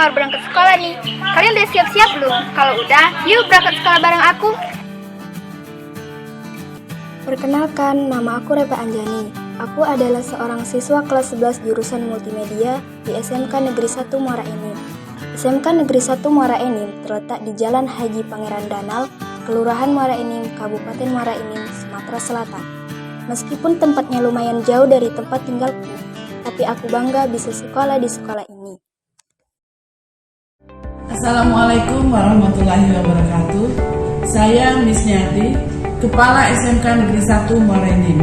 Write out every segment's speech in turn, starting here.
mau berangkat sekolah nih. Kalian udah siap-siap belum? Kalau udah, yuk berangkat sekolah bareng aku. Perkenalkan, nama aku Repa Anjani. Aku adalah seorang siswa kelas 11 jurusan multimedia di SMK Negeri 1 Muara Enim. SMK Negeri 1 Muara Enim terletak di Jalan Haji Pangeran Danal, Kelurahan Muara Enim, Kabupaten Muara Enim, Sumatera Selatan. Meskipun tempatnya lumayan jauh dari tempat tinggalku, tapi aku bangga bisa sekolah di sekolah ini. Assalamualaikum warahmatullahi wabarakatuh. Saya Miss Nyati, Kepala SMK Negeri 1 Muara Enim.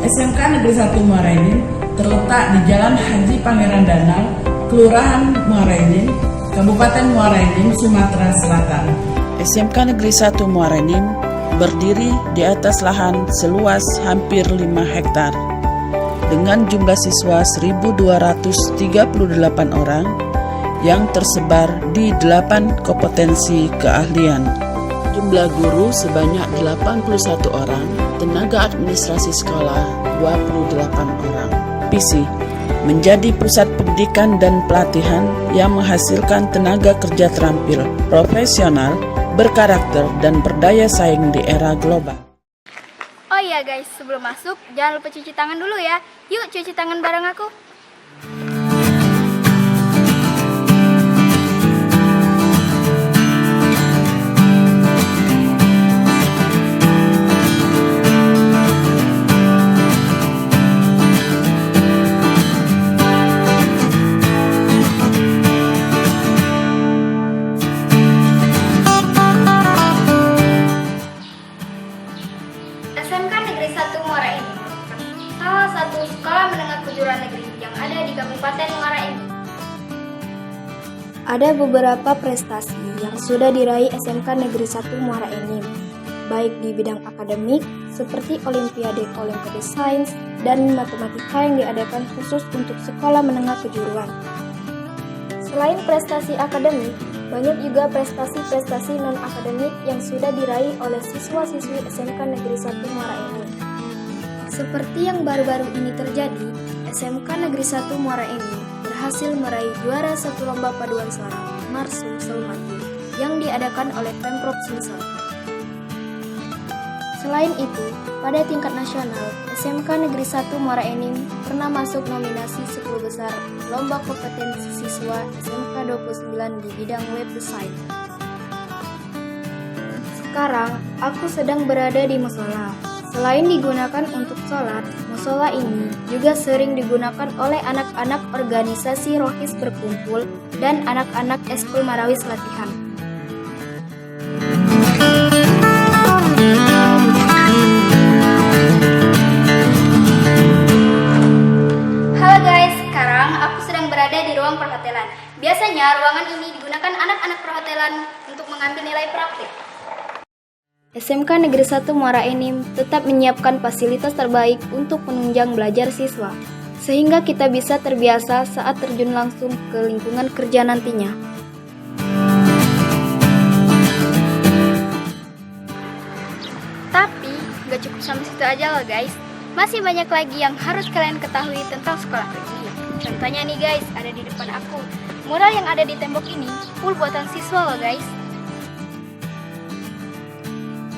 SMK Negeri 1 Muara Enim terletak di Jalan Haji Pangeran Danal, Kelurahan Muara Enim, Kabupaten Muara Enim, Sumatera Selatan. SMK Negeri 1 Muara Enim berdiri di atas lahan seluas hampir 5 hektar dengan jumlah siswa 1.238 orang yang tersebar di 8 kompetensi keahlian. Jumlah guru sebanyak 81 orang, tenaga administrasi sekolah 28 orang. PISI menjadi pusat pendidikan dan pelatihan yang menghasilkan tenaga kerja terampil, profesional, berkarakter, dan berdaya saing di era global. Oh iya guys, sebelum masuk, jangan lupa cuci tangan dulu ya. Yuk cuci tangan bareng aku. SMK Negeri 1 Muara Enim salah satu sekolah menengah kejuruan negeri yang ada di Kabupaten Muara Enim. Ada beberapa prestasi yang sudah diraih SMK Negeri 1 Muara Enim, baik di bidang akademik seperti Olimpiade Sains dan Matematika yang diadakan khusus untuk sekolah menengah kejuruan. Selain prestasi akademik, banyak juga prestasi-prestasi non-akademik yang sudah diraih oleh siswa-siswi SMK Negeri 1 Muara Enim. Seperti yang baru-baru ini terjadi, SMK Negeri 1 Muara Enim berhasil meraih juara satu lomba paduan suara Marsum Selmati yang diadakan oleh Pemprov Sumsel. Selain itu, pada tingkat nasional, SMK Negeri 1 Muara Enim pernah masuk nominasi 10 besar Lomba Kompetensi Siswa SMK 29 di bidang web design. Sekarang, aku sedang berada di musola. Selain digunakan untuk sholat, musola ini juga sering digunakan oleh anak-anak organisasi Rohis berkumpul dan anak-anak eskul Marawis latihan. Berada di ruang perhotelan. Biasanya ruangan ini digunakan anak-anak perhotelan untuk mengambil nilai praktik. SMK Negeri 1 Muara Enim tetap menyiapkan fasilitas terbaik untuk menunjang belajar siswa, sehingga kita bisa terbiasa saat terjun langsung ke lingkungan kerja nantinya. Tapi, gak cukup sampai situ aja loh guys. Masih banyak lagi yang harus kalian ketahui tentang sekolah ini. Contohnya nih guys, ada di depan aku. Mural yang ada di tembok ini full buatan siswa loh guys.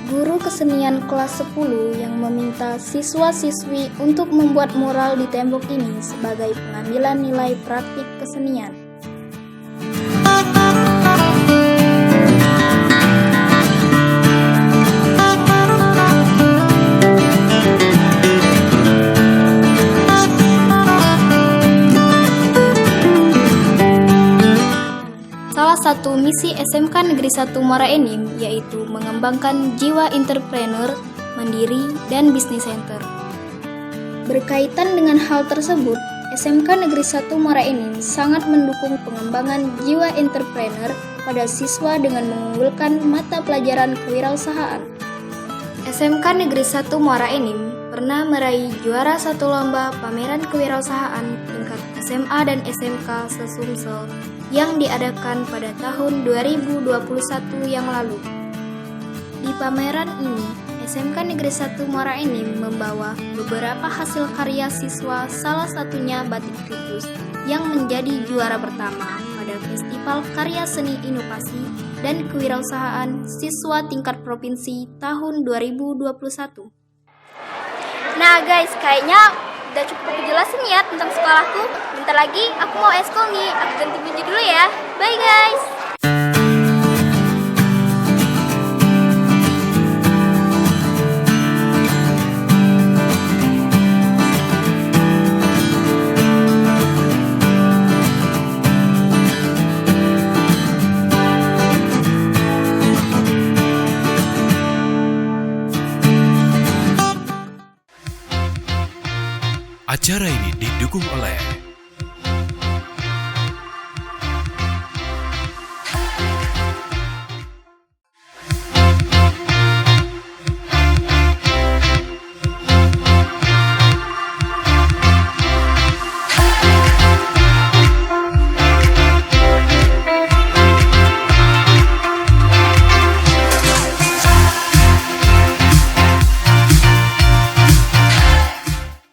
Guru kesenian kelas 10 yang meminta siswa-siswi untuk membuat mural di tembok ini sebagai pengambilan nilai praktik kesenian. Salah satu misi SMK Negeri 1 Muara Enim yaitu mengembangkan jiwa entrepreneur, mandiri, dan bisnis center. Berkaitan dengan hal tersebut, SMK Negeri 1 Muara Enim sangat mendukung pengembangan jiwa entrepreneur pada siswa dengan mengunggulkan mata pelajaran kewirausahaan. SMK Negeri 1 Muara Enim pernah meraih juara satu lomba pameran kewirausahaan tingkat SMA dan SMK se-Sumsel yang diadakan pada tahun 2021 yang lalu. Di pameran ini, SMK Negeri 1 Muara Enim membawa beberapa hasil karya siswa, salah satunya batik titus yang menjadi juara pertama pada pada Festival Karya Seni Inovasi dan Kewirausahaan Siswa Tingkat Provinsi tahun 2021. Nah guys, kayaknya udah cukup aku jelasin ya tentang sekolahku. Bentar lagi aku mau eskul nih, aku ganti baju dulu ya. Bye guys. Acara ini didukung oleh